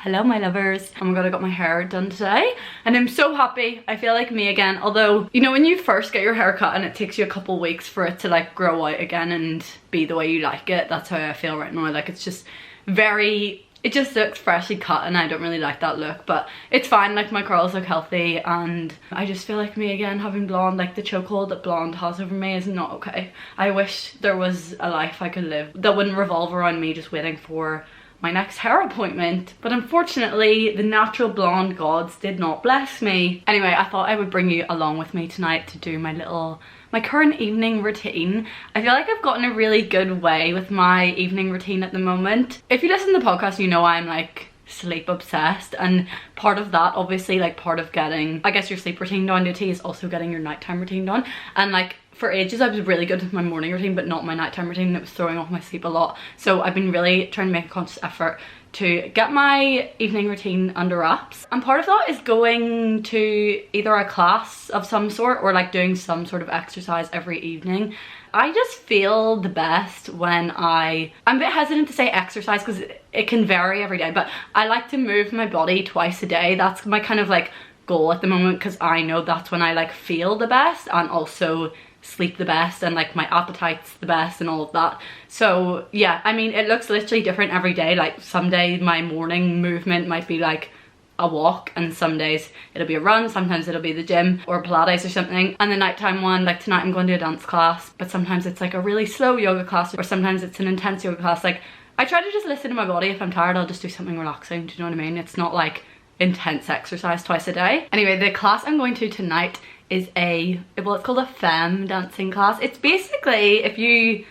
Hello my lovers. Oh my god, I got my hair done today and I'm so happy. I feel like me again, although you know when you first get your hair cut and it takes you a couple weeks for it to like grow out again and be the way you like it, that's how I feel right now. Like it's just very, it just looks freshly cut and I don't really like that look, but it's fine. Like my curls look healthy and I just feel like me again, having blonde. Like the chokehold that blonde has over me is not okay. I wish there was a life I could live that wouldn't revolve around me just waiting for my next hair appointment, but unfortunately the natural blonde gods did not bless me. Anyway, I thought I would bring you along with me tonight to do my current evening routine. I feel like I've gotten a really good way with my evening routine at the moment. If you listen to the podcast, you know I'm like sleep obsessed, and part of that, obviously, like part of getting, I guess, your sleep routine down to a T is also getting your nighttime routine done. And like for ages I was really good with my morning routine but not my nighttime routine. It was throwing off my sleep a lot, so I've been really trying to make a conscious effort to get my evening routine under wraps. And part of that is going to either a class of some sort or like doing some sort of exercise every evening. I just feel the best when I'm a bit hesitant to say exercise because it can vary every day, but I like to move my body twice a day. That's my kind of like goal at the moment, because I know that's when I like feel the best and also sleep the best and like my appetite's the best and all of that. So yeah, I mean, it looks literally different every day. Like some days my morning movement might be like a walk, and some days it'll be a run, sometimes it'll be the gym or Pilates or something. And the nighttime one, like tonight I'm going to a dance class, but sometimes it's like a really slow yoga class or sometimes it's an intense yoga class. Like I try to just listen to my body. If I'm tired, I'll just do something relaxing. Do you know what I mean? It's not like intense exercise twice a day. Anyway, the class I'm going to tonight is it's called a femme dancing class. It's basically, if you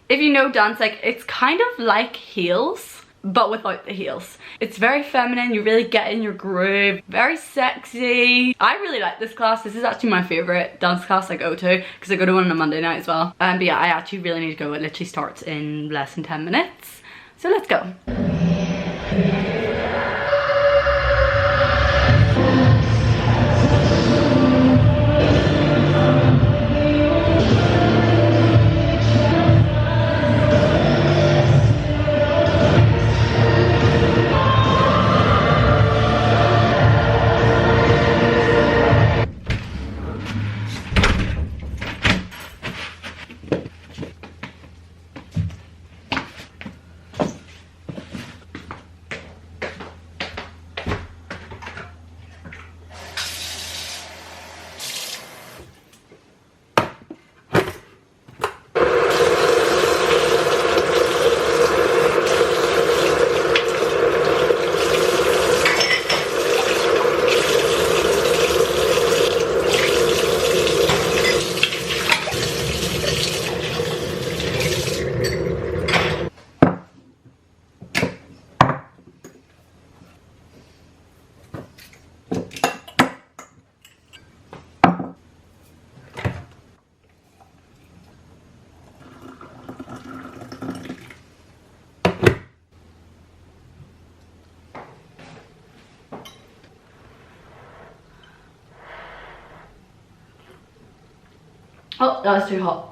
know dance, like it's kind of like heels but without the heels. It's very feminine, you really get in your groove, very sexy. I really like this class. This is actually my favorite dance class I go to because I go to one on a Monday night as well. But yeah, I actually really need to go. It literally starts in less than 10 minutes. So let's go. Oh, that was too hot.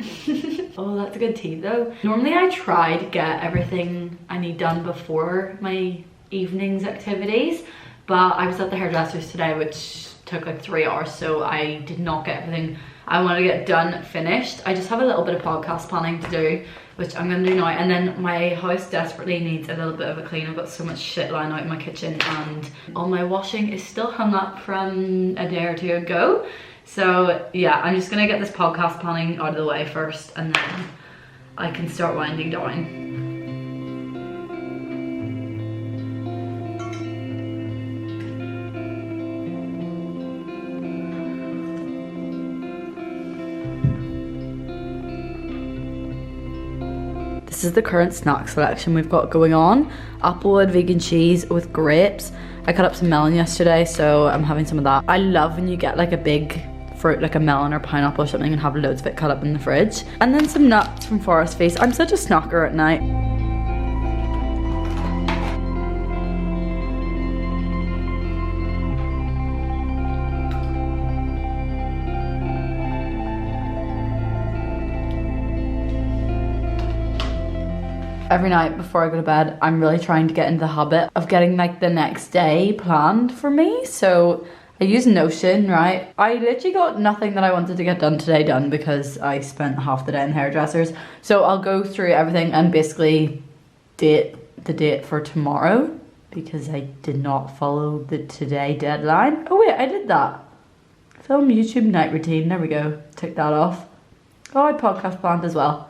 Oh, that's a good tea though. Normally I try to get everything I need done before my evening's activities, but I was at the hairdresser's today, which took like 3 hours, so I did not get everything I want to get done finished. I just have a little bit of podcast planning to do, which I'm gonna do now, and then my house desperately needs a little bit of a clean. I've got so much shit lying out in my kitchen and all my washing is still hung up from a day or two ago. So yeah, I'm just gonna get this podcast planning out of the way first and then I can start winding down. This is the current snack selection we've got going on. Applewood vegan cheese with grapes. I cut up some melon yesterday, so I'm having some of that. I love when you get like a big fruit like a melon or pineapple or something and have loads of it cut up in the fridge. And then some nuts from Forest Feast. I'm such a snacker at night. every night before I go to bed, I'm really trying to get into the habit of getting like the next day planned for me. So I use Notion, right? I literally got nothing that I wanted to get done today done because I spent half the day in hairdressers. So I'll go through everything and basically date the date for tomorrow because I did not follow the today deadline. Oh wait, I did that. Film YouTube night routine, there we go. Tick that off. Oh, I podcast planned as well.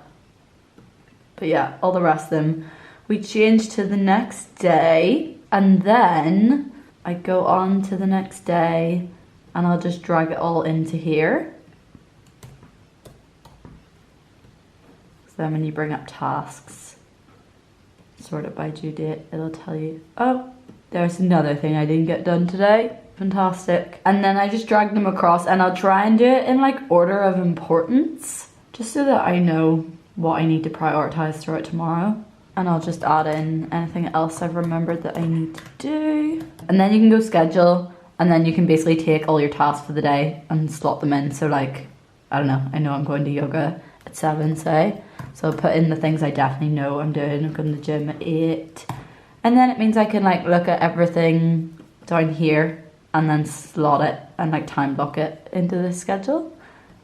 But yeah, all the rest of them we change to the next day, and then I go on to the next day and I'll just drag it all into here. So then when you bring up tasks, sort it by due date, it'll tell you, oh, there's another thing I didn't get done today. Fantastic. And then I just drag them across and I'll try and do it in like order of importance, just so that I know what I need to prioritize throughout tomorrow. And I'll just add in anything else I've remembered that I need to do. And then you can go schedule, and then you can basically take all your tasks for the day and slot them in. So like, I don't know, I know I'm going to yoga at 7, say. So I'll put in the things I definitely know I'm doing. I'm going to the gym at 8. And then it means I can like look at everything down here and then slot it and like time block it into the schedule.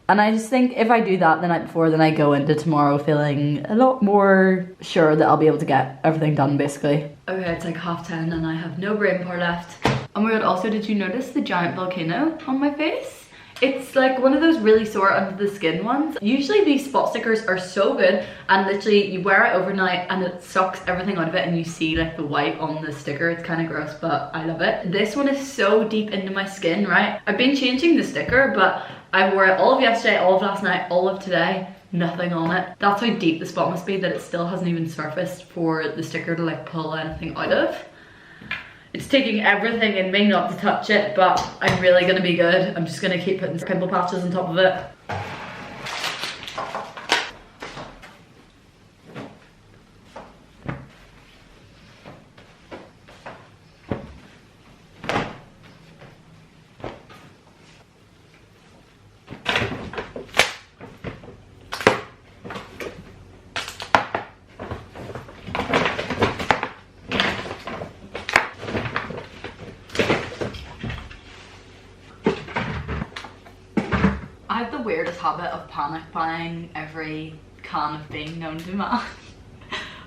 And I just think if I do that the night before, then I go into tomorrow feeling a lot more sure that I'll be able to get everything done, basically. Okay, it's like 10:30 and I have no brain power left. Oh my god, also did you notice the giant volcano on my face? It's like one of those really sore under the skin ones. Usually these spot stickers are so good and literally you wear it overnight and it sucks everything out of it and you see like the white on the sticker. It's kind of gross, but I love it. This one is so deep into my skin, right? I've been changing the sticker, but I wore it all of yesterday, all of last night, all of today, nothing on it. That's how deep the spot must be that it still hasn't even surfaced for the sticker to like pull anything out of. It's taking everything in me not to touch it, but I'm really gonna be good. I'm just gonna keep putting pimple patches on top of it. I have the weirdest habit of panic buying every can of bean known to man.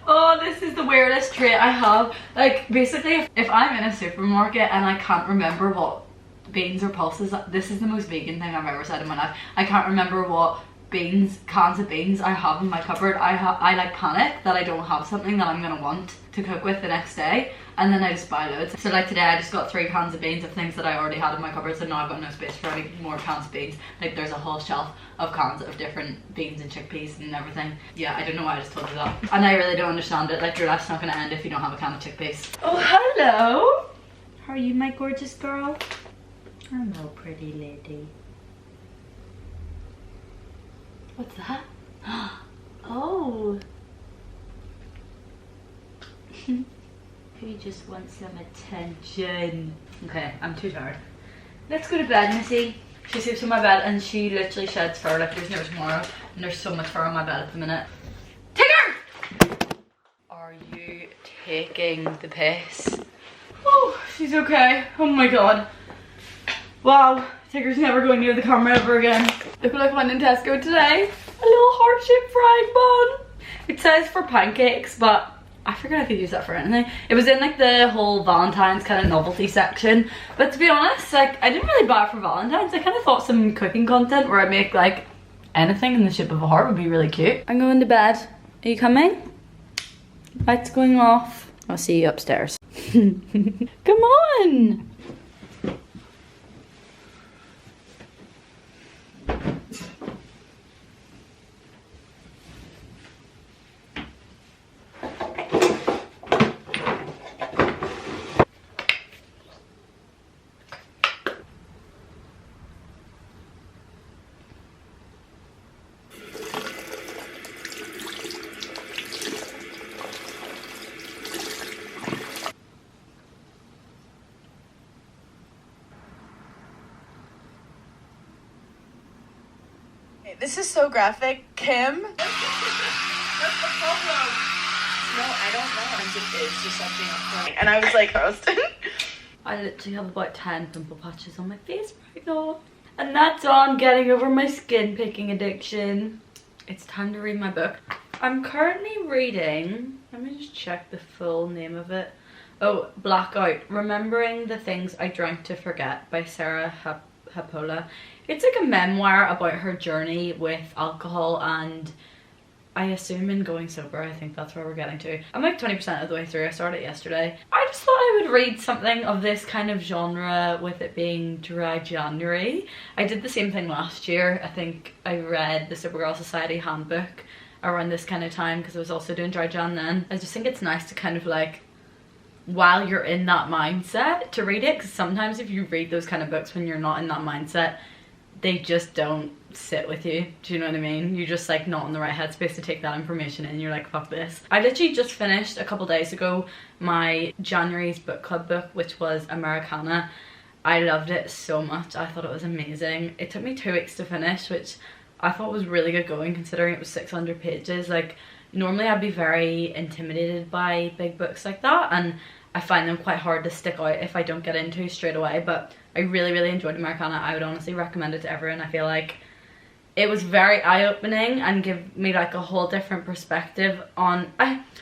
Oh, this is the weirdest trait I have. Like, basically, if I'm in a supermarket and I can't remember what beans or pulses, this is the most vegan thing I've ever said in my life. I can't remember what cans of beans I have in my cupboard. I like panic that I don't have something that I'm gonna want to cook with the next day, and then I just buy loads. So like today I just got 3 cans of beans of things that I already had in my cupboard, so now I've got no space for any more cans of beans. Like there's a whole shelf of cans of different beans and chickpeas and everything. Yeah, I don't know why I just told you that. And I really don't understand it. Like, your life's not gonna end if you don't have a can of chickpeas. Oh, hello! How are you, my gorgeous girl? Hello, pretty lady. What's that? Oh! You just want some attention. Okay, I'm too tired. Let's go to bed, Missy. She sleeps in my bed and she literally sheds fur like there's no tomorrow. And there's so much fur on my bed at the minute. Tigger! Are you taking the piss? Oh, she's okay. Oh my god. Wow, Tigger's never going near the camera ever again. Look what I found in Tesco today. A little heart-shaped frying pan. It says for pancakes, but I figured I could use that for anything. It was in like the whole Valentine's kind of novelty section. But to be honest, like, I didn't really buy it for Valentine's. I kind of thought some cooking content where I make like anything in the shape of a heart would be really cute. I'm going to bed. Are you coming? Lights going off. I'll see you upstairs. Come on! This is so graphic. Kim? That's the problem. No, I don't know. I think it's just something up. And I was like, roasting. I literally have about 10 pimple patches on my face right now. And that's on getting over my skin picking addiction. It's time to read my book. I'm currently reading, let me just check the full name of it. Oh, Blackout, Remembering the Things I Drank to Forget by Sarah Hapola. It's like a memoir about her journey with alcohol and I assume in going sober. I think that's where we're getting to. I'm like 20% of the way through. I started yesterday. I just thought I would read something of this kind of genre with it being dry January. I did the same thing last year. I think I read the Sober Girl Society handbook around this kind of time because I was also doing dry Jan then. I just think it's nice to kind of like, while you're in that mindset, to read it, because sometimes if you read those kind of books when you're not in that mindset, they just don't sit with you. Do you know what I mean? You're just like not in the right headspace to take that information in. You're like, fuck this. I literally just finished a couple days ago my January's book club book, which was Americana. I loved it so much. I thought it was amazing. It took me 2 weeks to finish, which I thought was really good going considering it was 600 pages. Like normally I'd be very intimidated by big books like that and I find them quite hard to stick out if I don't get into straight away, but I really enjoyed Americana. I would honestly recommend it to everyone. I feel like it was very eye-opening and give me like a whole different perspective on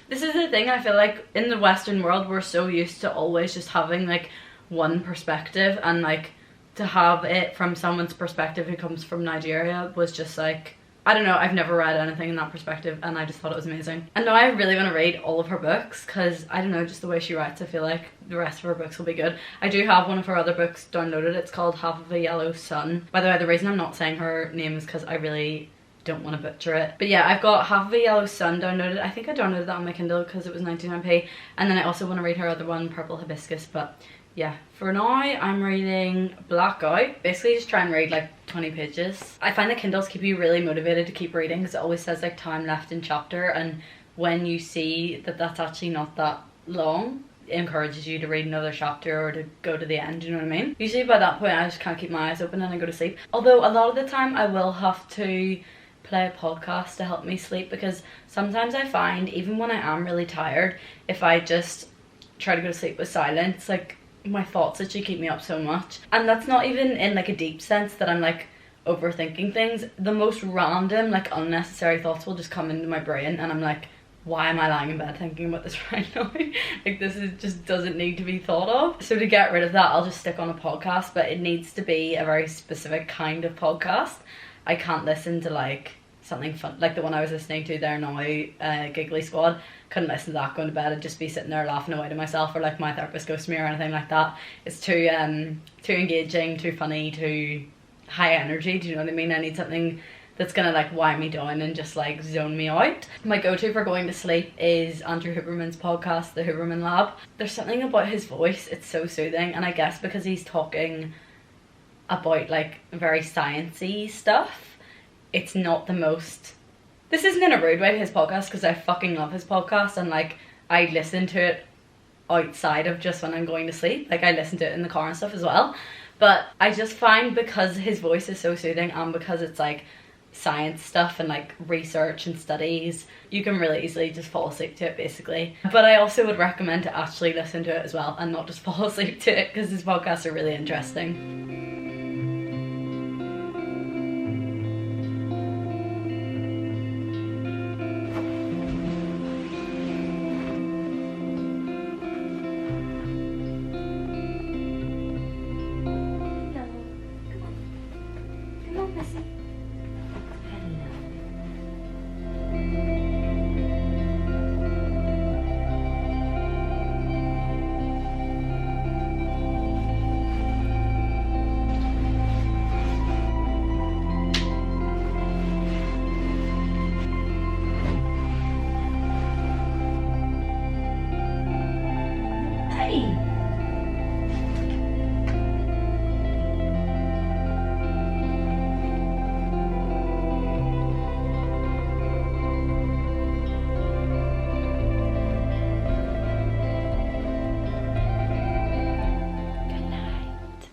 this is the thing, I feel like in the Western world we're so used to always just having like one perspective, and like to have it from someone's perspective who comes from Nigeria was just like, I don't know, I've never read anything in that perspective and I just thought it was amazing. And now I really want to read all of her books because, I don't know, just the way she writes, I feel like the rest of her books will be good. I do have one of her other books downloaded. It's called Half of a Yellow Sun. By the way, the reason I'm not saying her name is because I really don't want to butcher it. But yeah, I've got Half of a Yellow Sun downloaded. I think I downloaded that on my Kindle because it was 99p. And then I also want to read her other one, Purple Hibiscus, but yeah, for now I'm reading Blackout. Basically just try and read like 20 pages. I find that Kindles keep you really motivated to keep reading because it always says like time left in chapter, and when you see that that's actually not that long, it encourages you to read another chapter or to go to the end, you know what I mean? Usually by that point I just can't keep my eyes open and I go to sleep. Although a lot of the time I will have to play a podcast to help me sleep because sometimes I find even when I am really tired, if I just try to go to sleep with silence, like my thoughts actually keep me up so much. And that's not even in like a deep sense that I'm like overthinking things. The most random like unnecessary thoughts will just come into my brain and I'm like, why am I lying in bed thinking about this right now? Like this is just doesn't need to be thought of. So to get rid of that I'll just stick on a podcast, but it needs to be a very specific kind of podcast. I can't listen to like something fun like the one I was listening to there now, Giggly Squad. Couldn't listen to that going to bed. I'd just be sitting there laughing away to myself, or like My Therapist Ghosts Me or anything like that. It's too engaging, too funny, too high energy, do you know what I mean? I need something that's gonna like wind me down and just like zone me out. My go-to for going to sleep is Andrew Huberman's podcast, The Huberman Lab. There's something about his voice, it's so soothing, and I guess because he's talking about like very sciencey stuff, it's not the most, this isn't in a rude way to his podcast because I fucking love his podcast and like I listen to it outside of just when I'm going to sleep. Like I listen to it in the car and stuff as well, but I just find because his voice is so soothing and because it's like science stuff and like research and studies, you can really easily just fall asleep to it basically. But I also would recommend to actually listen to it as well and not just fall asleep to it because his podcasts are really interesting.